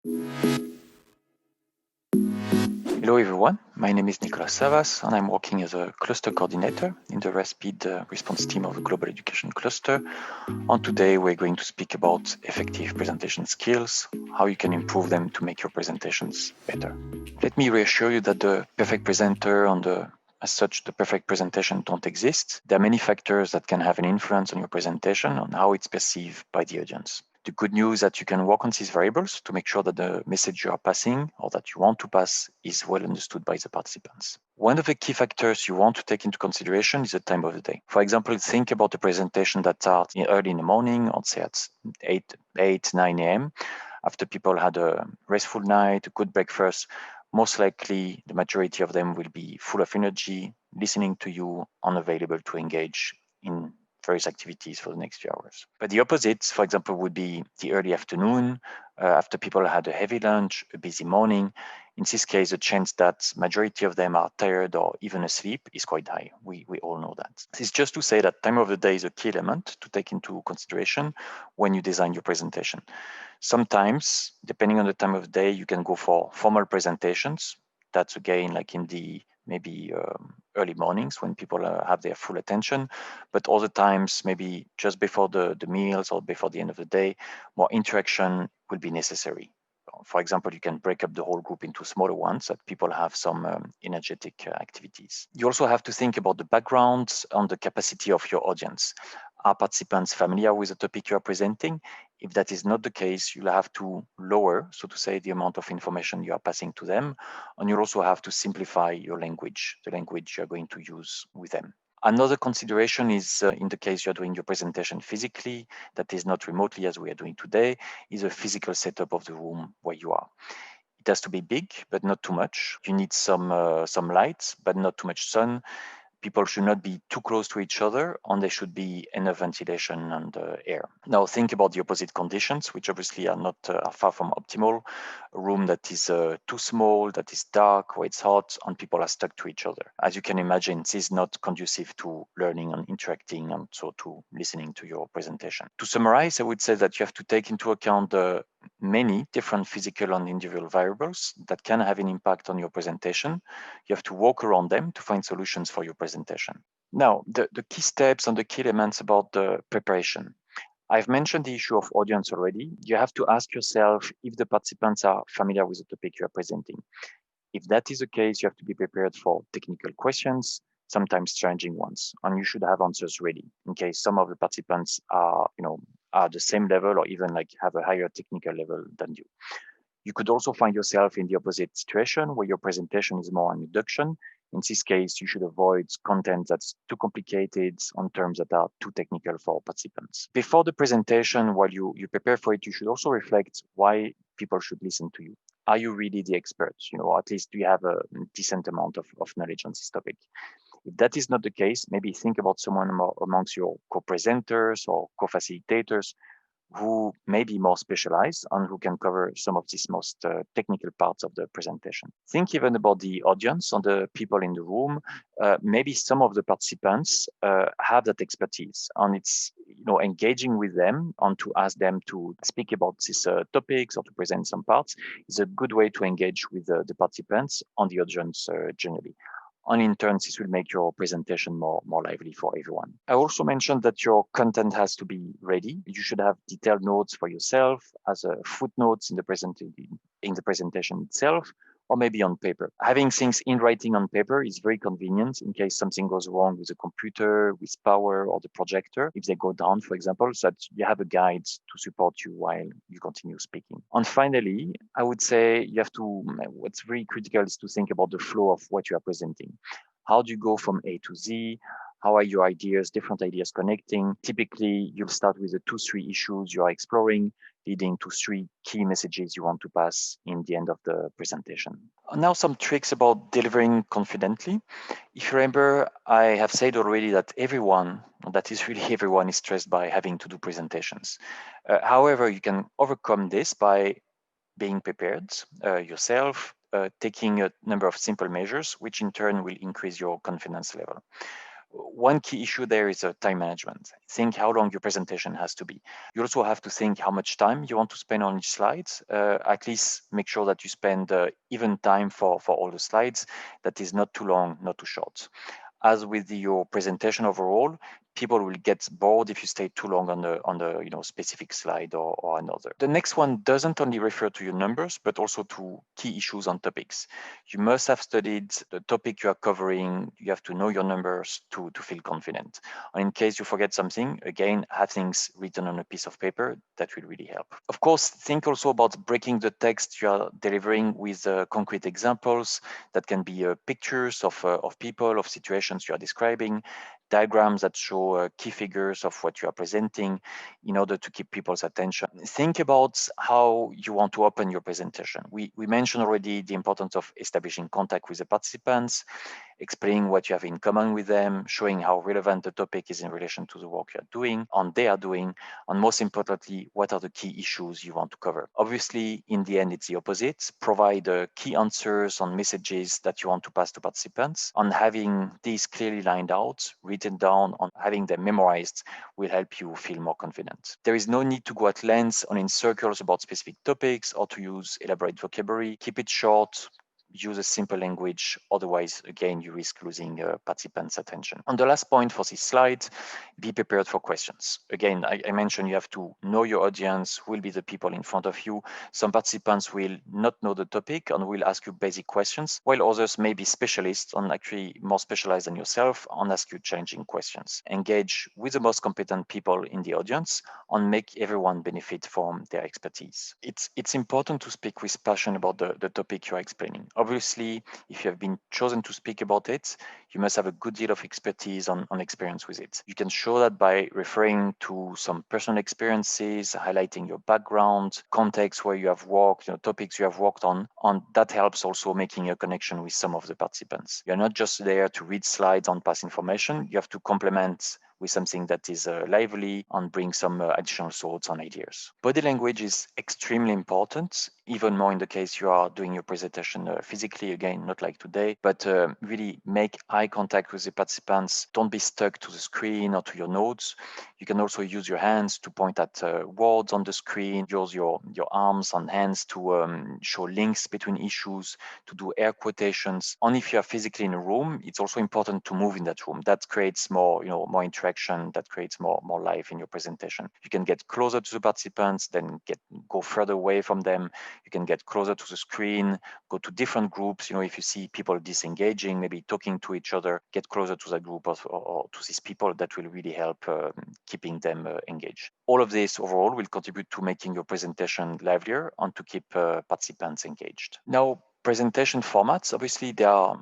Hello everyone, my name is Nicolas Savas and I'm working as a cluster coordinator in the Rapid response team of the Global Education Cluster. And today we're going to speak about effective presentation skills, how you can improve them to make your presentations better. Let me reassure you that the perfect presenter and as such, the perfect presentation don't exist. There are many factors that can have an influence on your presentation and how it's perceived by the audience. The good news is that you can work on these variables to make sure that the message you are passing or that you want to pass is well understood by the participants. One of the key factors you want to take into consideration is the time of the day. For example, think about a presentation that starts early in the morning, or say at 9 a.m. After people had a restful night, a good breakfast. Most likely, the majority of them will be full of energy, listening to you, and available to engage in various activities for the next few hours. But the opposite, for example, would be the early afternoon, after people had a heavy lunch, a busy morning. In this case, the chance that majority of them are tired or even asleep is quite high. We all know that. This is just to say that time of the day is a key element to take into consideration when you design your presentation. Sometimes, depending on the time of day, you can go for formal presentations. That's again like in the maybe early mornings when people have their full attention, but other times maybe just before the meals or before the end of the day, more interaction will be necessary. For example, you can break up the whole group into smaller ones that people have some energetic activities. You also have to think about the background and the capacity of your audience. Are participants familiar with the topic you are presenting? If that is not the case, you'll have to lower, so to say, the amount of information you are passing to them. And you'll also have to simplify your language, the language you're going to use with them. Another consideration is in the case you're doing your presentation physically, that is not remotely as we are doing today, is a physical setup of the room where you are. It has to be big, but not too much. You need some light, but not too much sun. People should not be too close to each other, and there should be enough ventilation and air. Now think about the opposite conditions, which obviously are not are far from optimal. A room that is too small, that is dark, where it's hot, and people are stuck to each other. As you can imagine, this is not conducive to learning and interacting, and so to listening to your presentation. To summarize, I would say that you have to take into account the many different physical and individual variables that can have an impact on your presentation. You have to work around them to find solutions for your presentation. Now, the key steps and the key elements about the preparation. I've mentioned the issue of audience already. You have to ask yourself if the participants are familiar with the topic you are presenting. If that is the case, you have to be prepared for technical questions, sometimes challenging ones, and you should have answers ready in case some of the participants are the same level or even like have a higher technical level than you. You could also find yourself in the opposite situation where your presentation is more an introduction. In this case, you should avoid content that's too complicated on terms that are too technical for participants. Before the presentation, while you prepare for it, you should also reflect why people should listen to you. Are you really the expert? Or at least do you have a decent amount of knowledge on this topic? If that is not the case, maybe think about someone amongst your co-presenters or co-facilitators who may be more specialized and who can cover some of these most technical parts of the presentation. Think even about the audience and the people in the room. Maybe some of the participants have that expertise, and it's engaging with them and to ask them to speak about these topics or to present some parts is a good way to engage with the participants and the audience generally. And in turn, this will make your presentation more lively for everyone. I also mentioned that your content has to be ready. You should have detailed notes for yourself as a footnotes in the presentation itself, or maybe on paper. Having things in writing on paper is very convenient in case something goes wrong with the computer, with power, or the projector, if they go down, for example, so that you have a guide to support you while you continue speaking. And finally, I would say what's very critical is to think about the flow of what you are presenting. How do you go from A to Z? How are your different ideas connecting? Typically, you'll start with the 2-3 issues you are exploring, leading to 3 key messages you want to pass in the end of the presentation. Now, some tricks about delivering confidently. If you remember, I have said already that that is really everyone, is stressed by having to do presentations. However, you can overcome this by being prepared yourself, taking a number of simple measures, which in turn will increase your confidence level. One key issue there is time management. Think how long your presentation has to be. You also have to think how much time you want to spend on each slide. At least make sure that you spend even time for all the slides. That is not too long, not too short. As with your presentation overall, people will get bored if you stay too long on the specific slide or another. The next one doesn't only refer to your numbers, but also to key issues on topics. You must have studied the topic you are covering. You have to know your numbers to feel confident. And in case you forget something, again, have things written on a piece of paper. That will really help. Of course, think also about breaking the text you are delivering with concrete examples. That can be pictures of people, of situations you are describing, diagrams that show key figures of what you are presenting in order to keep people's attention. Think about how you want to open your presentation. We mentioned already the importance of establishing contact with the participants, explaining what you have in common with them, showing how relevant the topic is in relation to the work you are doing, and they are doing, and most importantly, what are the key issues you want to cover. Obviously, in the end, it's the opposite. Provide key answers on messages that you want to pass to participants, and having these clearly lined out, written down, and having them memorized will help you feel more confident. There is no need to go at length and in circles about specific topics or to use elaborate vocabulary. Keep it short, use a simple language. Otherwise, again, you risk losing participants' attention. On the last point for this slide, be prepared for questions. Again, I mentioned you have to know your audience, who will be the people in front of you. Some participants will not know the topic and will ask you basic questions, while others may be specialists and actually more specialized than yourself and ask you challenging questions. Engage with the most competent people in the audience and make everyone benefit from their expertise. It's important to speak with passion about the topic you are explaining. Obviously, if you have been chosen to speak about it, you must have a good deal of expertise on experience with it. You can show that by referring to some personal experiences, highlighting your background, context where you have worked, topics you have worked on, and that helps also making a connection with some of the participants. You're not just there to read slides and pass information. You have to complement with something that is lively and bring some additional thoughts and ideas. Body language is extremely important, even more in the case you are doing your presentation physically, again, not like today, but really make eye contact with the participants. Don't be stuck to the screen or to your notes. You can also use your hands to point at words on the screen, use your arms and hands to show links between issues, to do air quotations. And if you are physically in a room, it's also important to move in that room. That creates more interaction, that creates more life in your presentation. You can get closer to the participants, then go further away from them. You can get closer to the screen, go to different groups. If you see people disengaging, maybe talking to each other, get closer to that group or to these people. That will really help keeping them engaged. All of this overall will contribute to making your presentation livelier and to keep participants engaged. Now, presentation formats, obviously there are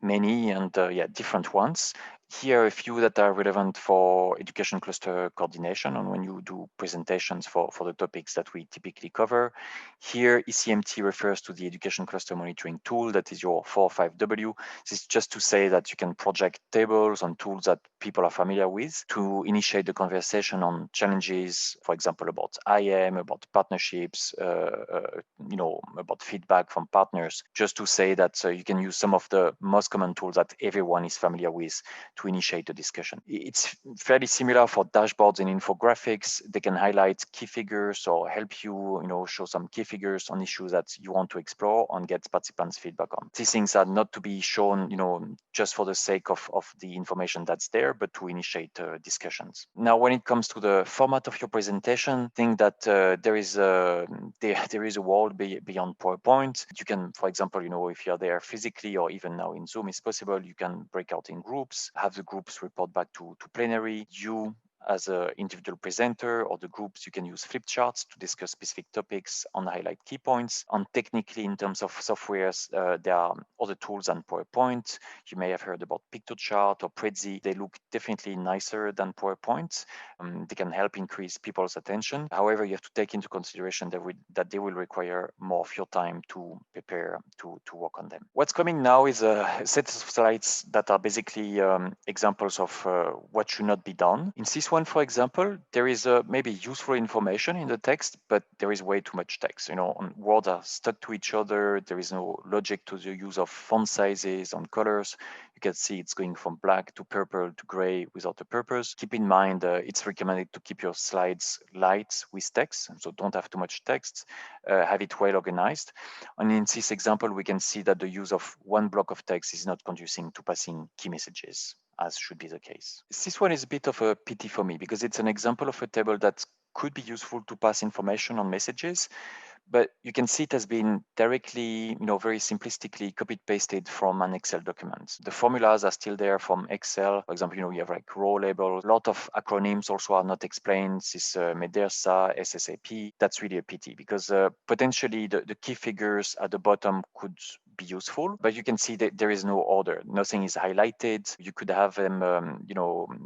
many and different ones. Here are a few that are relevant for education cluster coordination and when you do presentations for the topics that we typically cover. Here, ECMT refers to the education cluster monitoring tool, that is your 405W. This is just to say that you can project tables on tools that people are familiar with to initiate the conversation on challenges, for example, about IM, about partnerships, about feedback from partners, just to say that you can use some of the most common tools that everyone is familiar with to initiate the discussion. It's fairly similar for dashboards and infographics. They can highlight key figures or help you, show some key figures on issues that you want to explore and get participants' feedback on. These things are not to be shown, just for the sake of the information that's there, but to initiate discussions. Now, when it comes to the format of your presentation, I think that there is a world beyond PowerPoint. You can, for example, if you're there physically or even now in Zoom is possible, you can break out in groups, have the groups report back to plenary. You as an individual presenter or the groups, you can use flip charts to discuss specific topics and highlight key points. And technically, in terms of softwares, there are other tools than PowerPoint. You may have heard about PictoChart or Prezi. They look definitely nicer than PowerPoint. They can help increase people's attention. However, you have to take into consideration that they will require more of your time to prepare to work on them. What's coming now is a set of slides that are basically examples of what should not be done. In this one, for example, there is maybe useful information in the text, but there is way too much text. Words are stuck to each other. There is no logic to the use of font sizes and colors. You can see it's going from black to purple to gray without a purpose. Keep in mind, it's recommended to keep your slides light with text, so don't have too much text. Have it well organized. And in this example, we can see that the use of one block of text is not conducing to passing key messages, as should be the case. This one is a bit of a pity for me because it's an example of a table that could be useful to pass information on messages, but you can see it has been directly, very simplistically copied pasted from an Excel document. The formulas are still there from Excel. For example, you have like row labels. A lot of acronyms also are not explained. This MEDERSA, SSAP. That's really a pity because potentially the key figures at the bottom could be useful, but you can see that there is no order. Nothing is highlighted. You could have them,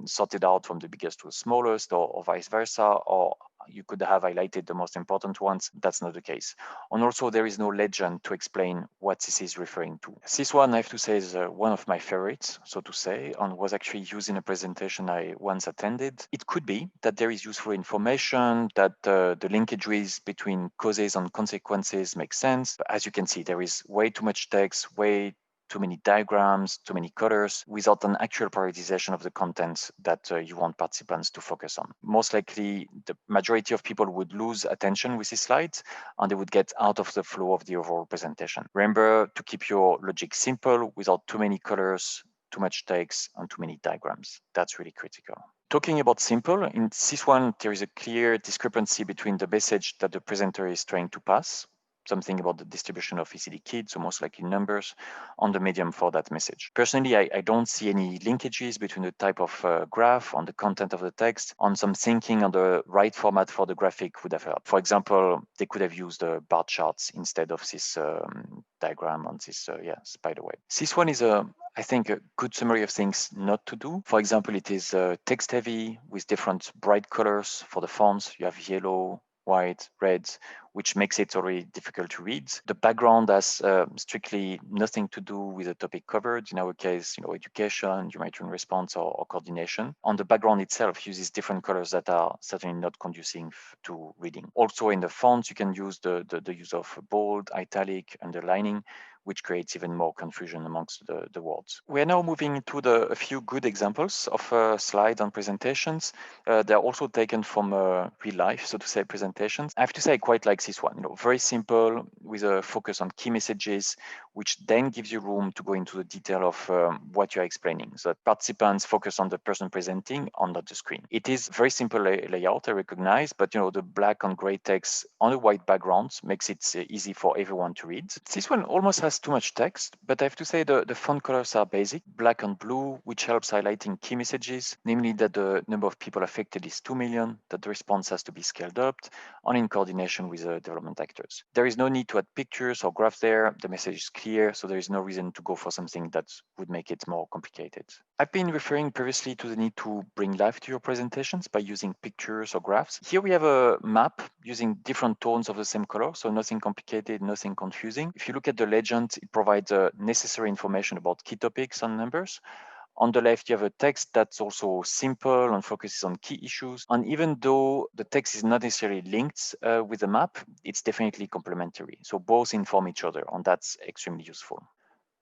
sorted out from the biggest to the smallest, or vice versa, or you could have highlighted the most important ones. That's not the case. And also there is no legend to explain what this is referring to. This one, I have to say, is one of my favorites, so to say, and was actually used in a presentation I once attended. It could be that there is useful information, that the linkages between causes and consequences make sense. As you can see, there is way too much text, way too many diagrams, too many colors, without an actual prioritization of the content that you want participants to focus on. Most likely, the majority of people would lose attention with these slides, and they would get out of the flow of the overall presentation. Remember to keep your logic simple without too many colors, too much text, and too many diagrams. That's really critical. Talking about simple, in this one, there is a clear discrepancy between the message that the presenter is trying to pass, something about the distribution of ECD kits, so most likely numbers, on the medium for that message. Personally, I don't see any linkages between the type of graph on the content of the text, on some thinking on the right format for the graphic would have helped. For example, they could have used bar charts instead of this diagram on this spider web. This one is I think a good summary of things not to do. For example, it is text heavy with different bright colors for the fonts. You have yellow, white, red, which makes it already difficult to read. The background has strictly nothing to do with the topic covered. In our case, education, humanitarian response, or coordination. On the background itself uses different colors that are certainly not conducive to reading. Also in the fonts, you can use the use of bold, italic, underlining, which creates even more confusion amongst the words. We are now moving to a few good examples of slides and presentations. They're also taken from real life, so to say, presentations. I have to say I quite like this one. Very simple with a focus on key messages, which then gives you room to go into the detail of what you're explaining, so that participants focus on the person presenting, on not the screen. It is very simple layout, I recognize, but the black and gray text on a white background makes it easy for everyone to read. This one almost has too much text, but I have to say the font colors are basic, black and blue, which helps highlighting key messages, namely that the number of people affected is 2 million, that the response has to be scaled up, and in coordination with the development actors. There is no need to add pictures or graphs there. The message is clear, so there is no reason to go for something that would make it more complicated. I've been referring previously to the need to bring life to your presentations by using pictures or graphs. Here we have a map using different tones of the same color, so nothing complicated, nothing confusing. If you look at the legend, it provides necessary information about key topics and numbers. On the left, you have a text that's also simple and focuses on key issues. And even though the text is not necessarily linked with the map, it's definitely complementary. So both inform each other, and that's extremely useful.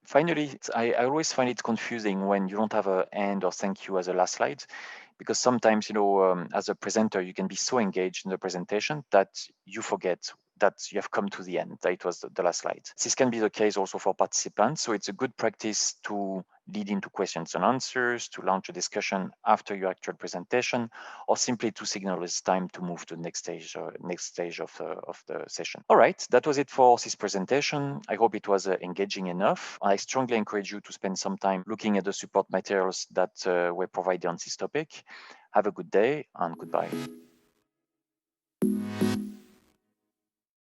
Finally, I always find it confusing when you don't have a end or thank you as a last slide, because sometimes, as a presenter, you can be so engaged in the presentation that you forget that you have come to the end, that it was the last slide. This can be the case also for participants, so it's a good practice to lead into questions and answers, to launch a discussion after your actual presentation, or simply to signal it's time to move to the next stage of the session. All right, that was it for this presentation. I hope it was engaging enough. I strongly encourage you to spend some time looking at the support materials that were provided on this topic. Have a good day and goodbye.